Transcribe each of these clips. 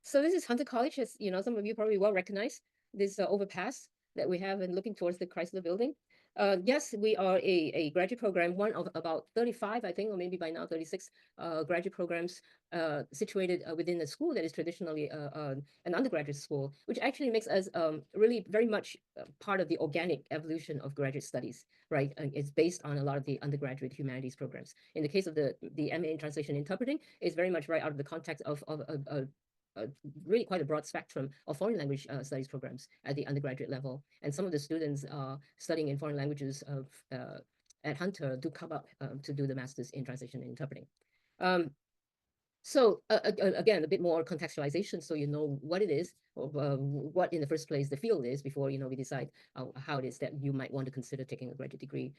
So this is Hunter College, as you know, some of you probably well recognize this overpass that we have and looking towards the Chrysler Building. Yes, we are a graduate program, one of about 35, I think, or maybe by now 36 graduate programs situated within the school that is traditionally an undergraduate school, which actually makes us really very much part of the organic evolution of graduate studies, right? And it's based on a lot of the undergraduate humanities programs. In the case of the MA in Translation and Interpreting, it's very much right out of the context of uh, really quite a broad spectrum of foreign language studies programs at the undergraduate level. And some of the students studying in foreign languages at Hunter do come up to do the master's in translation and interpreting. Um, again, a bit more contextualization so you know what it is, what in the first place the field is before we decide how it is that you might want to consider taking a graduate degree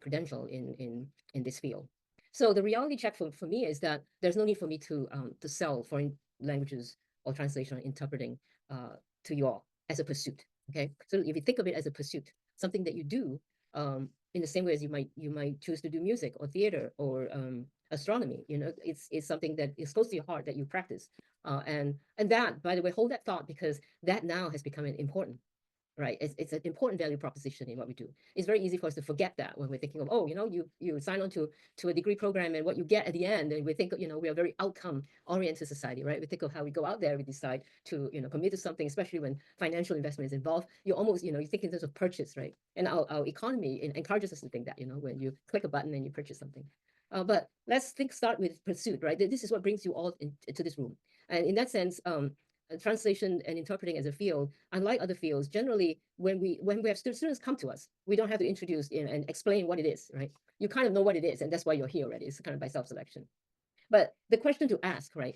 credential in this field. So the reality check for me is that there's no need for me to sell foreign languages or translation or interpreting to you all as a pursuit. Okay, so if you think of it as a pursuit, something that you do in the same way as you might choose to do music or theater or astronomy. It's something that is close to your heart that you practice, and that, by the way, hold that thought because that now has become important, right? It's an important value proposition in what we do. It's very easy for us to forget that when we're thinking of, oh, you sign on to a degree program and what you get at the end, and we think, we are a very outcome oriented society, right? We think of how we go out there, we decide to commit to something, especially when financial investment is involved. You almost you think in terms of purchase, right? And our economy encourages us to think that, when you click a button and you purchase something. But let's start with pursuit, right? This is what brings you all into this room. And in that sense, translation and interpreting as a field, unlike other fields, generally when we have students come to us, we don't have to introduce and explain what it is, right? You kind of know what it is, and that's why you're here already. It's kind of by self-selection. But the question to ask, right,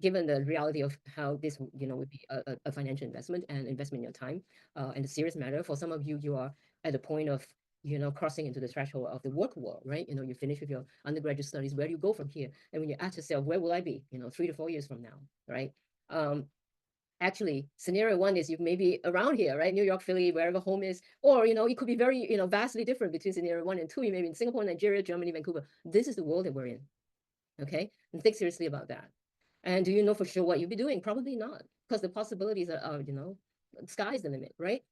given the reality of how this would be a financial investment and investment in your time, and a serious matter for some of you, you are at the point of crossing into the threshold of the work world, right? You finish with your undergraduate studies. Where do you go from here? And when you ask yourself, where will I be 3 to 4 years from now, right? um, Actually, scenario one is you may be around here, right? New York, Philly, wherever home is, or it could be very vastly different between scenario one and two. You may be in Singapore, Nigeria, Germany, Vancouver. This is the world that we're in. Okay, and think seriously about that. And do you know for sure what you'll be doing? Probably not, because the possibilities are sky's the limit, right?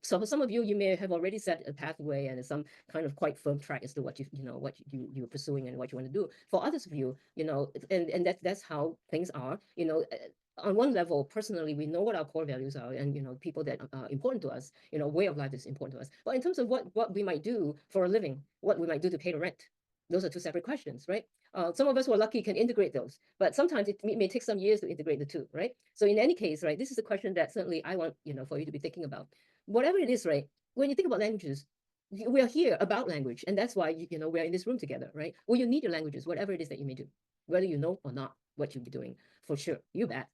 So for some of you, you may have already set a pathway and some kind of quite firm track as to what you're pursuing and what you want to do. For others of you, and that's how things are. On one level, personally, we know what our core values are, and people that are important to us. Way of life is important to us. But in terms of what we might do for a living, what we might do to pay the rent, those are two separate questions, right? Some of us who are lucky can integrate those, but sometimes it may take some years to integrate the two, right? So in any case, right, this is a question that certainly I want for you to be thinking about. Whatever it is, right? When you think about languages, we are here about language, and that's why we're in this room together, right? Well, you need your languages, whatever it is that you may do, whether you know or not what you'll be doing, for sure. You bet.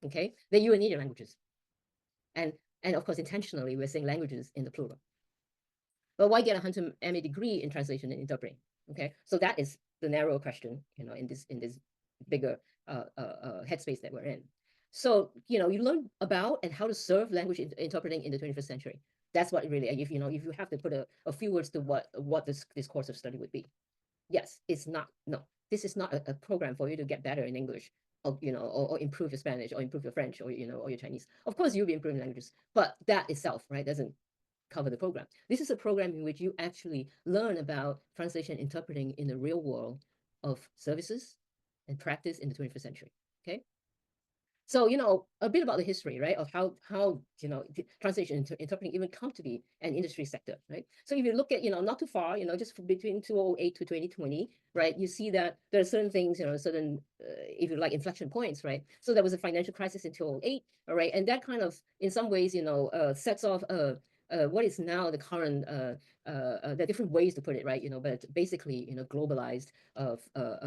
Okay, then you will need your languages, and of course, intentionally, we're saying languages in the plural. But why get a Hunter MA degree in translation and interpreting? Okay, so that is the narrow question, in this bigger headspace that we're in. So you learn about and how to serve language interpreting in the 21st century. That's what really, if you have to put a few words to what this course of study would be. Yes, it's not. No, this is not a program for you to get better in English, or improve your Spanish, or improve your French, or your Chinese. Of course, you'll be improving languages, but that itself, right, doesn't cover the program. This is a program in which you actually learn about translation interpreting in the real world of services and practice in the 21st century. Okay. So, a bit about the history, right, of how translation interpreting even come to be an industry sector, right? So if you look at, not too far, just between 2008 to 2020, right, you see that there are certain things, certain, if you like, inflection points, right? So there was a financial crisis in 2008, all right, and that kind of, in some ways, sets off what is now the current, there are different ways to put it, right? But basically, globalized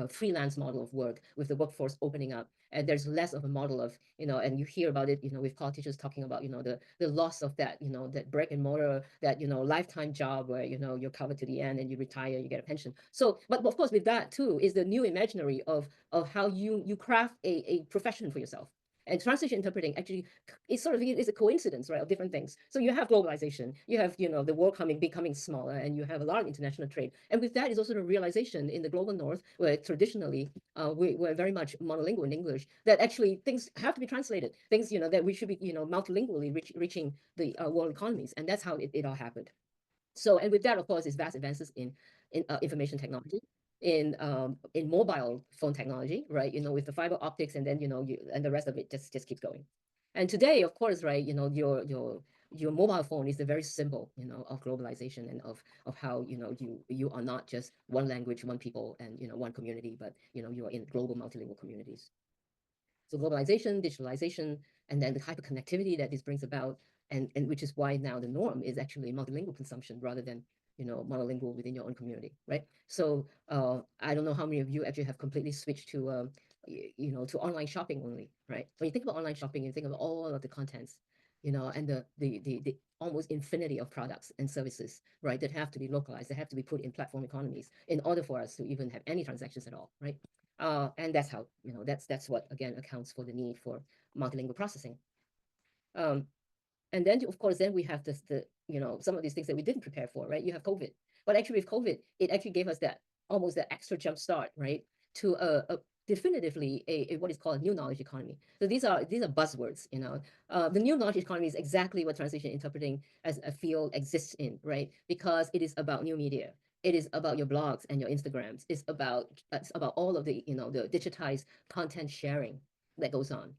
freelance model of work with the workforce opening up, and there's less of a model of, and you hear about it, with politicians talking about, the loss of that, that brick and mortar, that, lifetime job where, you're covered to the end and you retire, you get a pension. So, but of course, with that too is the new imaginary of how you craft a profession for yourself. And translation interpreting actually is sort of is a coincidence, right, of different things. So you have globalization, you have, you know, the world becoming smaller, and you have a lot of international trade. And with that is also the realization in the global north, where traditionally we're very much monolingual in English, that actually things have to be translated. Things, you know, that we should be, you know, multilingually reaching the world economies. And that's how it all happened. So, and with that, of course, is vast advances in information technology, in mobile phone technology, right? You know, with the fiber optics, and then, you know, and the rest of it just keeps going. And today, of course, right, you know, your mobile phone is the very symbol, you know, of globalization, and of how, you know, you are not just one language, one people, and, you know, one community, but, you know, you are in global multilingual communities. So globalization, digitalization, and then the hyperconnectivity that this brings about, and which is why now the norm is actually multilingual consumption rather than, you know, monolingual within your own community, right? So I don't know how many of you actually have completely switched to you know, to online shopping only, right? When you think about online shopping, you think of all of the contents, you know, and the almost infinity of products and services, right, that have to be localized, that have to be put in platform economies in order for us to even have any transactions at all, right? And that's how, you know, that's what again accounts for the need for multilingual processing. Um, and then of course, then we have the, you know, some of these things that we didn't prepare for, right? You have COVID, but actually with COVID, it actually gave us that almost that extra jump start, right, to definitively a what is called a new knowledge economy. So these are buzzwords, you know. The new knowledge economy is exactly what translation interpreting as a field exists in, right? Because it is about new media. It is about your blogs and your Instagrams. It's about all of the, you know, the digitized content sharing that goes on.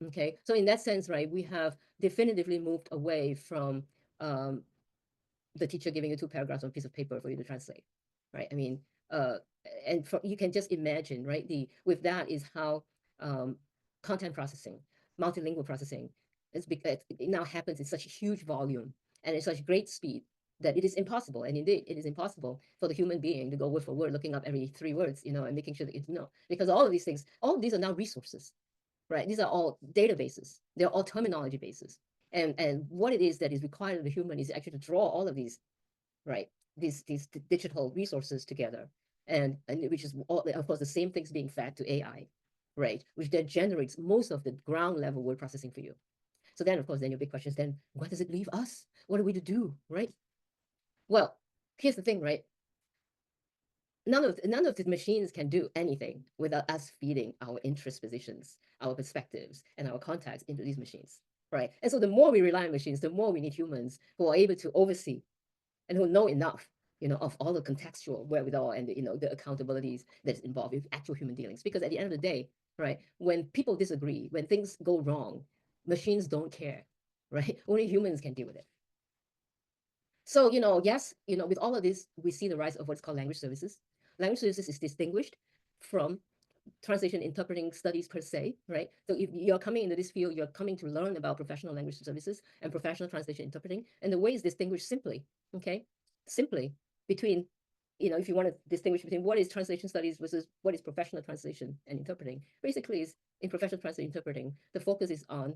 Okay, so in that sense, right, we have definitively moved away from um, the teacher giving you two paragraphs on a piece of paper for you to translate, right? I mean, uh, and you can just imagine, right? With that is how um, content processing, multilingual processing, it now happens in such a huge volume and in such great speed that it is impossible. And indeed, it is impossible for the human being to go word for word, looking up every 3 words, you know, and making sure that you know, because all of these things, all of these are now resources, right? These are all databases. They're all terminology bases. And what it is that is required of the human is actually to draw all of these, right? These digital resources together, and which is all, of course, the same things being fed to AI, right? Which then generates most of the ground level word processing for you. So then, of course, then your big question is then, what does it leave us? What are we to do, right? Well, here's the thing, right? None of the machines can do anything without us feeding our interest positions, our perspectives, and our contacts into these machines, right? And so the more we rely on machines, the more we need humans who are able to oversee and who know enough, you know, of all the contextual wherewithal and, you know, the accountabilities that's involved with actual human dealings. Because at the end of the day, right, when people disagree, when things go wrong, machines don't care, right? Only humans can deal with it. So, you know, yes, you know, with all of this, we see the rise of what's called language services. Language services is distinguished from translation interpreting studies per se, right? So if you're coming into this field, you're coming to learn about professional language services and professional translation interpreting. And the way is distinguished simply, okay? Simply between, you know, if you want to distinguish between what is translation studies versus what is professional translation and interpreting, basically is in professional translation interpreting, the focus is on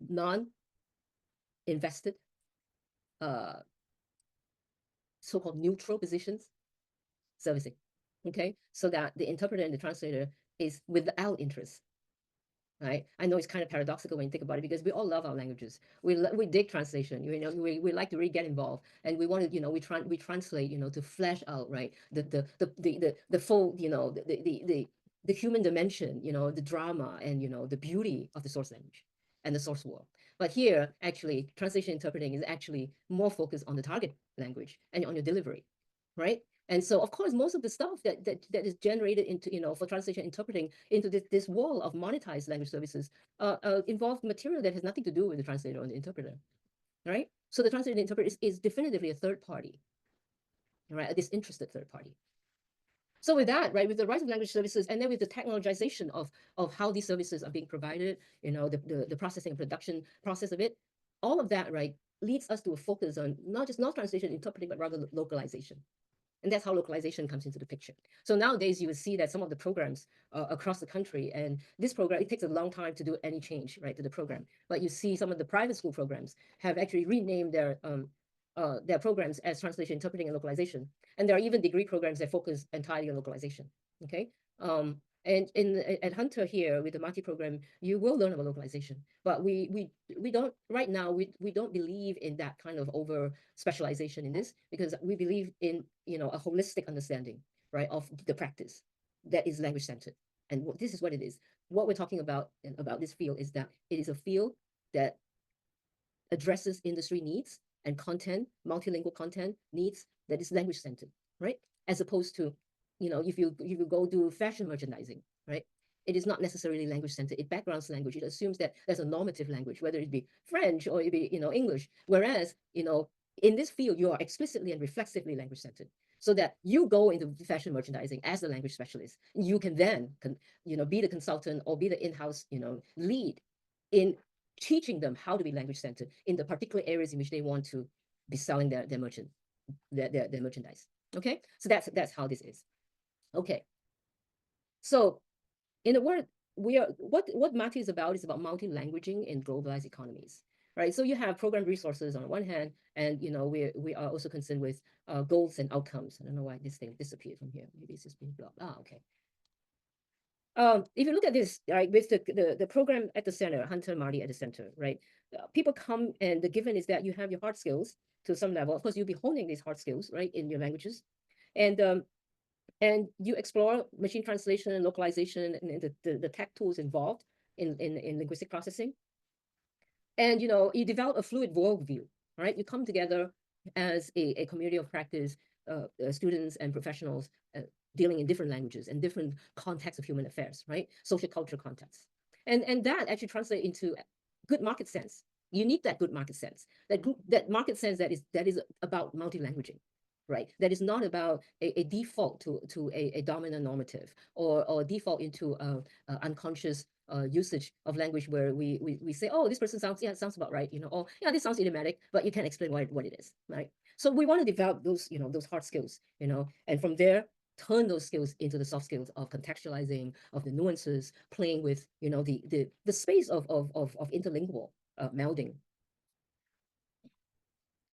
non-invested, uh, so-called neutral positions servicing. Okay, so that the interpreter and the translator is without interest, right? I know it's kind of paradoxical when you think about it, because we all love our languages. We dig translation. You know, we like to really get involved, and we want to, you know, we translate, you know, to flesh out, right, the full, you know, the human dimension, you know, the drama and, you know, the beauty of the source language and the source world. But here, actually, translation interpreting is actually more focused on the target language and on your delivery, right? And so, of course, most of the stuff that is generated into, you know, for translation interpreting into this wall of monetized language services involve material that has nothing to do with the translator or the interpreter, right? So the translator and interpreter is definitively a third party, right? A disinterested third party. So with that, right, with the rise of language services, and then with the technologization of how these services are being provided, you know, the processing and production process of it, all of that, right, leads us to a focus on not translation interpreting, but rather localization. And that's how localization comes into the picture. So nowadays, you will see that some of the programs across the country, and this program, it takes a long time to do any change, right, to the program. But you see some of the private school programs have actually renamed their programs as translation, interpreting, and localization. And there are even degree programs that focus entirely on localization. Okay. And at Hunter here with the Mati program, you will learn about localization. But we don't right now we don't believe in that kind of over specialization in this, because we believe in a holistic understanding, right, of the practice that is language centered. And this is what it is. What we're talking about this field is that it is a field that addresses industry needs and content, multilingual content needs that is language centered, right? As opposed to, if you go do fashion merchandising, right? It is not necessarily language centered. It backgrounds language. It assumes that there's a normative language, whether it be French or it be English. Whereas in this field, you are explicitly and reflexively language centered. So that you go into fashion merchandising as a language specialist, you can then be the consultant or be the in-house lead in teaching them how to be language centered in the particular areas in which they want to be selling their merchandise. Okay, so that's how this is. Okay, so in a word, we are what Mati is about multi-languaging in globalized economies, right? So you have program resources on one hand, and we are also concerned with goals and outcomes. I don't know why this thing disappeared from here. Maybe it's just being blocked. Okay. If you look at this, right, with the program at the center, Hunter Marty at the center, right? People come, and the given is that you have your hard skills to some level. Of course, you'll be honing these hard skills, right, in your languages, and you explore machine translation, localization, and the tech tools involved in linguistic processing. And you develop a fluid worldview, right? You come together as a community of practice, students and professionals dealing in different languages and different contexts of human affairs, right? Social culture contexts. And that actually translates into good market sense. You need that good market sense, that market sense that is about multi-languaging, right? That is not about a default to a dominant normative, or default into unconscious usage of language where we say, oh, this person sounds about right, or yeah, this sounds idiomatic, but you can't explain what it is, right? So we want to develop those those hard skills, and from there turn those skills into the soft skills of contextualizing, of the nuances, playing with the space of interlingual melding.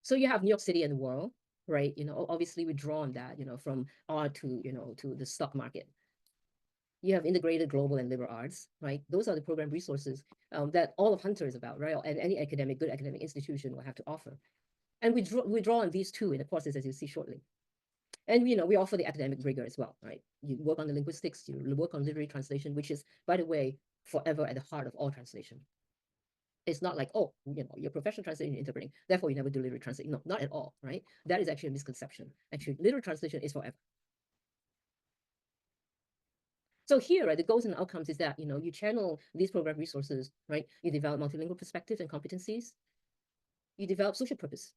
So you have New York City and the world, right? Obviously we draw on that, from art to the stock market. You have integrated global and liberal arts, right? Those are the program resources that all of Hunter is about, right? And any good academic institution will have to offer. And we draw on these two in the courses, as you see shortly. And we offer the academic rigor as well, right? You work on the linguistics, you work on literary translation, which is, by the way, forever at the heart of all translation. It's not like, oh, you're professional translation interpreting, therefore you never do literary translation. No, not at all, right? That is actually a misconception. Actually, literary translation is forever. So here, right, the goals and outcomes is that, you channel these program resources, right? You develop multilingual perspective and competencies. You develop social purpose,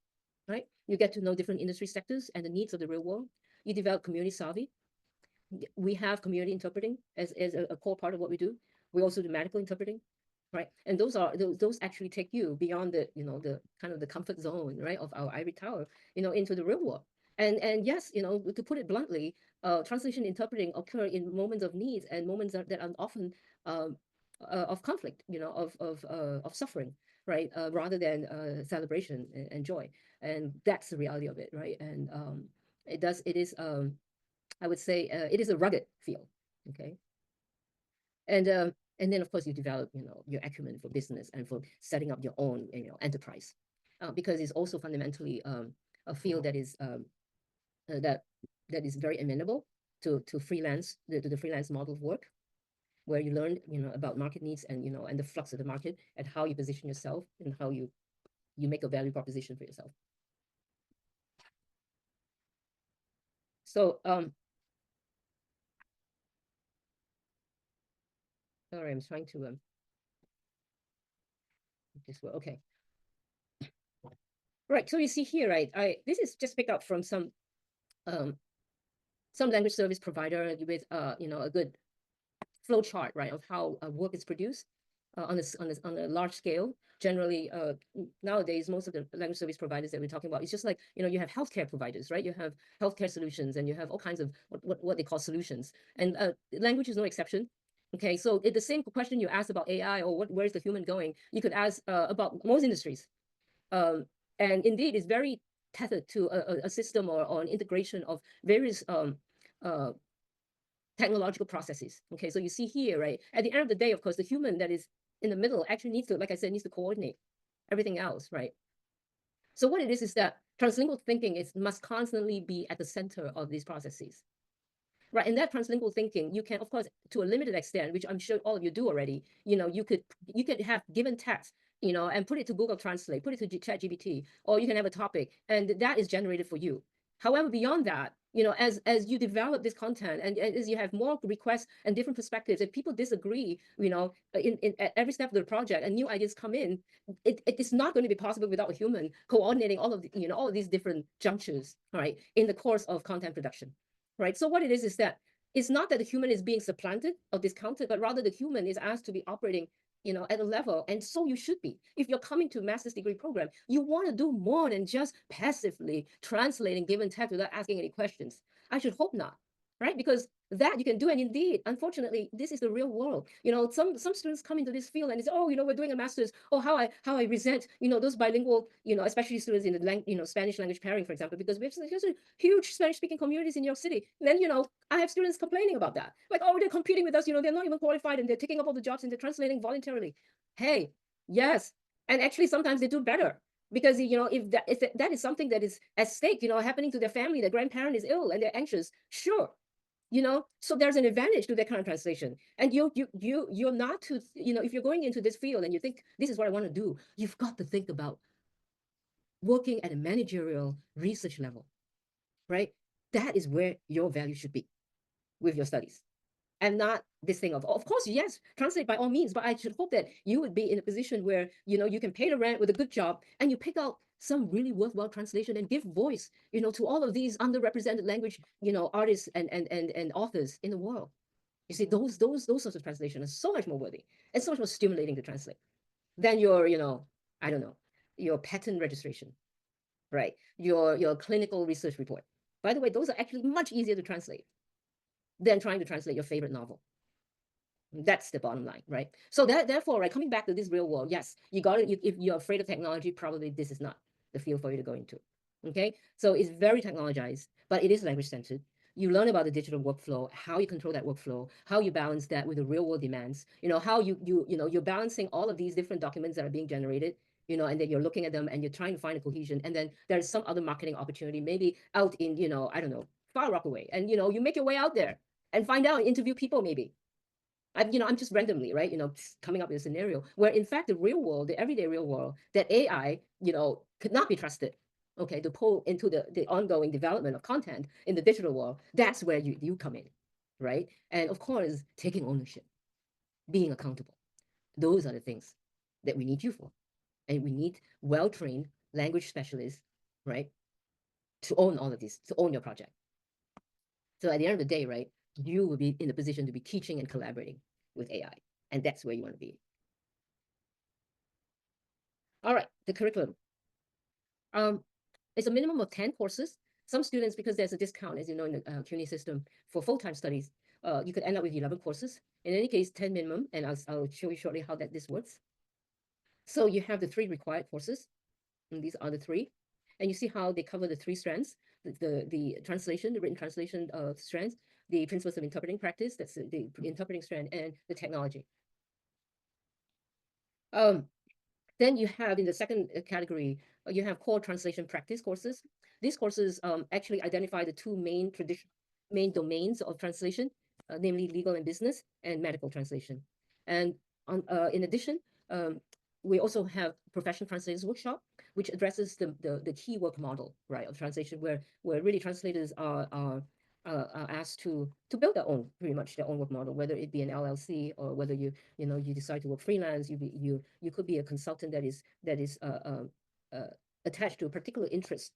right? You get to know different industry sectors and the needs of the real world. You develop community savvy. We have community interpreting as a core part of what we do. We also do medical interpreting, right? And those actually take you beyond the kind of the comfort zone, right, of our ivory tower, into the real world. And yes, to put it bluntly, translation interpreting occur in moments of need and moments that are often of conflict, of suffering, right, rather than celebration and joy. And that's the reality of it, right? And it is I would say it is a rugged field, okay? And then of course you develop your acumen for business and for setting up your own enterprise, because it's also fundamentally a field that is that is very amenable to freelance to the freelance model of work, where you learn about market needs and and the flux of the market and how you position yourself and how you make a value proposition for yourself. So sorry, I'm trying to this way. Okay. Right. So you see here, right? This is just picked up from some language service provider with a good flow chart, right, of how work is produced on a large scale. Generally, nowadays, most of the language service providers that we're talking about, it's just like, you have healthcare providers, right? You have healthcare solutions, and you have all kinds of what they call solutions. And language is no exception. Okay, so the same question you asked about AI or where's the human going, you could ask about most industries. And indeed, it's very tethered to a system or an integration of various technological processes. Okay, so you see here, right? At the end of the day, of course, the human that is in the middle actually needs to, like I said, needs to coordinate everything else, right? So what it is that translingual thinking must constantly be at the center of these processes. Right, in that translingual thinking, you can, of course, to a limited extent, which I'm sure all of you do already, you could have given text, and put it to Google Translate, put it to ChatGPT, or you can have a topic, and that is generated for you. However, beyond that, as you develop this content and as you have more requests and different perspectives, if people disagree, at every step of the project and new ideas come in, it is not going to be possible without a human coordinating all of these different junctures, right, in the course of content production. Right. So what it is that it's not that the human is being supplanted or discounted, but rather the human is asked to be operating, at a level. And so you should be. If you're coming to a master's degree program, you want to do more than just passively translating given text without asking any questions. I should hope not. Right, because that you can do, and indeed, unfortunately, this is the real world. Some students come into this field and say, oh, we're doing a master's. Oh, how I resent, those bilingual, especially students in the Spanish language pairing, for example, because we have such a huge Spanish speaking communities in New York City. And then, I have students complaining about that, like, oh, they're competing with us. They're not even qualified, and they're taking up all the jobs and they're translating voluntarily. Hey, yes, and actually sometimes they do better. Because if that is something that is at stake, happening to their family, their grandparent is ill and they're anxious, sure, so there's an advantage to that kind of translation. And you're not to, if you're going into this field and you think this is what I want to do, you've got to think about working at a managerial research level, right? That is where your value should be with your studies. And not this thing of course, yes, translate by all means, but I should hope that you would be in a position where you can pay the rent with a good job and you pick out some really worthwhile translation and give voice to all of these underrepresented language artists and authors in the world. You see, those sorts of translation are so much more worthy and so much more stimulating to translate than your I don't know, your patent registration, right, your clinical research report. By the way, those are actually much easier to translate than trying to translate your favorite novel. That's the bottom line, right? So therefore, right, coming back to this real world, yes, if you're afraid of technology, probably this is not the field for you to go into. Okay, so it's very technologized, but it is language centered. You learn about the digital workflow, how you control that workflow, how you balance that with the real world demands. How you're balancing all of these different documents that are being generated. And then you're looking at them and you're trying to find a cohesion. And then there's some other marketing opportunity, maybe out in I don't know, Far Rockaway, and you make your way out there and find out, interview people maybe. I'm just randomly, right, coming up with a scenario where, in fact, the real world, the everyday real world, that AI, could not be trusted, okay, to pull into the ongoing development of content in the digital world. That's where you come in, right? And of course, taking ownership, being accountable. Those are the things that we need you for. And we need well-trained language specialists, right, to own all of this, to own your project. So at the end of the day, right, you will be in a position to be teaching and collaborating with AI. And that's where you want to be. All right, the curriculum. It's a minimum of 10 courses. Some students, because there's a discount, as you know, in the CUNY system for full-time studies, you could end up with 11 courses. In any case, 10 minimum, and I'll show you shortly how this works. So you have the 3 required courses, and these are the 3. And you see how they cover the 3 strands, the translation, the written translation strands, the principles of interpreting practice, that's the interpreting strand, and the technology. Then you have, in the second category, you have core translation practice courses. These courses actually identify the 2 main domains of translation, namely legal and business and medical translation. And in addition, we also have professional translators workshop, which addresses the key work model, right, of translation, where really translators are asked to build pretty much their own work model, whether it be an LLC or whether you decide to work freelance. You could be a consultant that is attached to a particular interest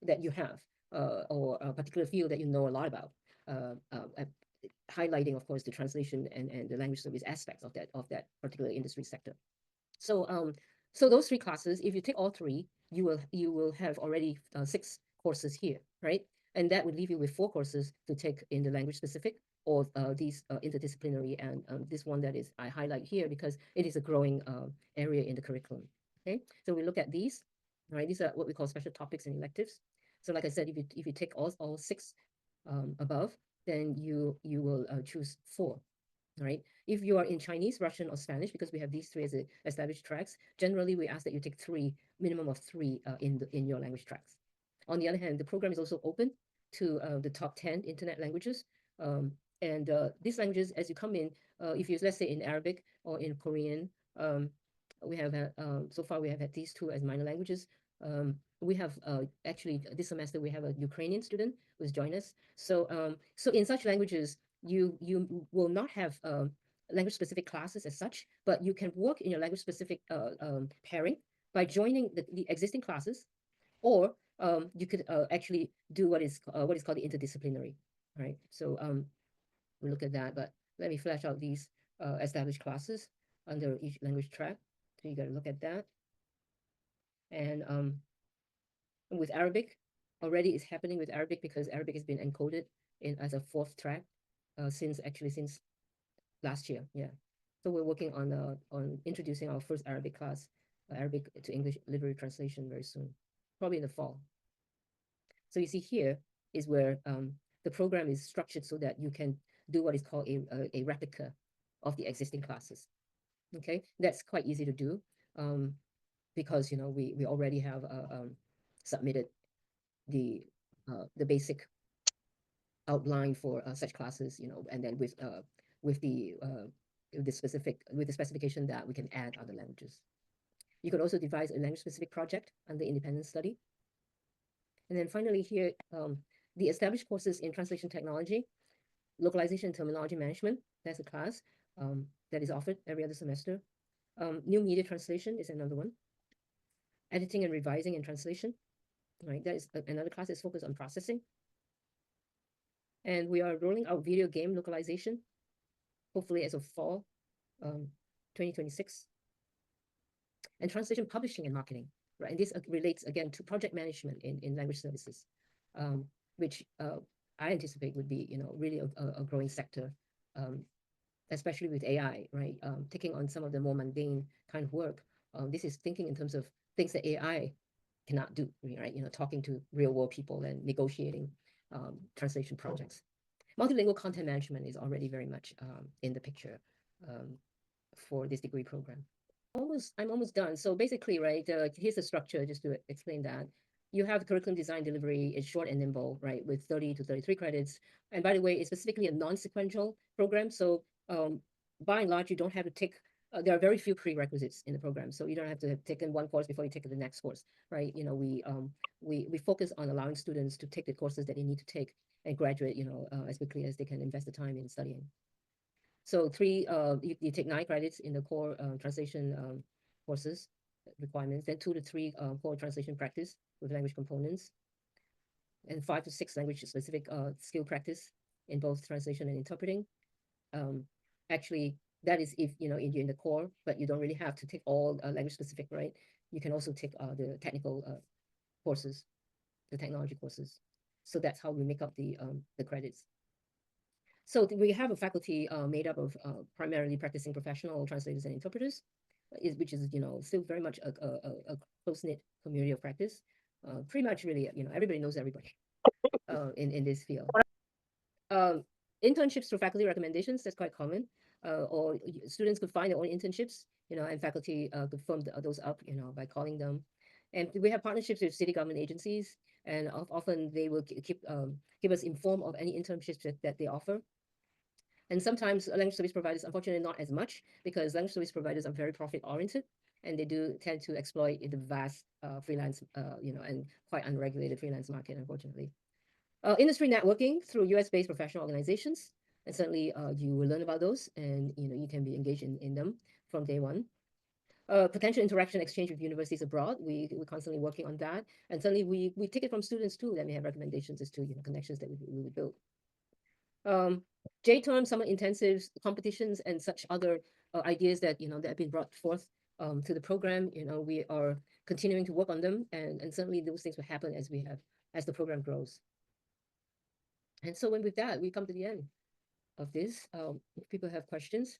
that you have, or a particular field that you know a lot about, highlighting, of course, the translation and the language service aspects of that particular industry sector. So so those 3 classes, if you take all 3, you will have already 6 courses here, right? And that would leave you with 4 courses to take in the language specific, or these interdisciplinary, and this one that is I highlight here because it is a growing area in the curriculum. Okay, so we look at these. Right, these are what we call special topics and electives. So like I said, if you take all 6 above, then you will choose 4. Right? If you are in Chinese, Russian, or Spanish, because we have these 3 as established tracks, generally we ask that you take 3, minimum of 3 in your language tracks. On the other hand, the program is also open to the top 10 internet languages. And these languages, as you come in, if you, let's say, in Arabic or in Korean, we have so far we have had these 2 as minor languages. We have actually this semester we have a Ukrainian student who's joined us. So in such languages, you will not have language specific classes as such, but you can work in your language specific pairing by joining the existing classes, or you could actually do what is called the interdisciplinary, right? So we look at that, but let me flash out these established classes under each language track. So you got to look at that. And with Arabic, already it's happening with Arabic because Arabic has been encoded in as a 4th track since last year. Yeah. So we're working on introducing our first Arabic class, Arabic to English literary translation very soon, probably in the fall. So you see here is where the program is structured so that you can do what is called a replica of the existing classes. Okay, that's quite easy to do because we already have submitted the basic outline for such classes, and then with the specification that we can add other languages. You could also devise a language specific project under independent study. And then finally here, the established courses in translation technology, localization and terminology management, that's a class that is offered every other semester. New media translation is another one. Editing and revising and translation, right? That is another class that's focused on processing. And we are rolling out video game localization, hopefully as of fall 2026. And translation publishing and marketing, right? And this relates again to project management in language services, which I anticipate would be, really a growing sector, especially with AI, right? Taking on some of the more mundane kind of work. This is thinking in terms of things that AI cannot do, right? Talking to real world people and negotiating translation projects. Multilingual content management is already very much in the picture for this degree program. I'm almost done. So basically, right, here's the structure just to explain that. You have curriculum design delivery, it's short and nimble, right, with 30 to 33 credits. And by the way, it's specifically a non-sequential program. So by and large, you don't have to take, there are very few prerequisites in the program. So you don't have to have taken one course before you take the next course, right? We focus on allowing students to take the courses that they need to take and graduate, as quickly as they can invest the time in studying. So you take 9 credits in the core translation courses requirements, then 2 to 3 core translation practice with language components, and 5 to 6 language specific skill practice in both translation and interpreting. Actually, that is if you're in the core, but you don't really have to take all language specific, right? You can also take the technical courses, the technology courses. So that's how we make up the credits. So we have a faculty made up of primarily practicing professional translators and interpreters, which is still very much a close-knit community of practice. Pretty much really, everybody knows everybody in this field. Internships through faculty recommendations, that's quite common. Or students could find their own internships, and faculty could firm those up, by calling them. And we have partnerships with city government agencies, and often they will keep us informed of any internships that they offer. And sometimes language service providers, unfortunately, not as much, because language service providers are very profit oriented, and they do tend to exploit the vast freelance, and quite unregulated freelance market, unfortunately. Industry networking through US-based professional organizations, and certainly you will learn about those, and you can be engaged in them from day one. Potential interaction exchange with universities abroad, we're constantly working on that, and certainly we take it from students too that may have recommendations as to connections that we build. J-term, summer intensives, competitions, and such other ideas that that have been brought forth to the program. We are continuing to work on them, and certainly those things will happen as the program grows. And so with that, we come to the end of this. If people have questions,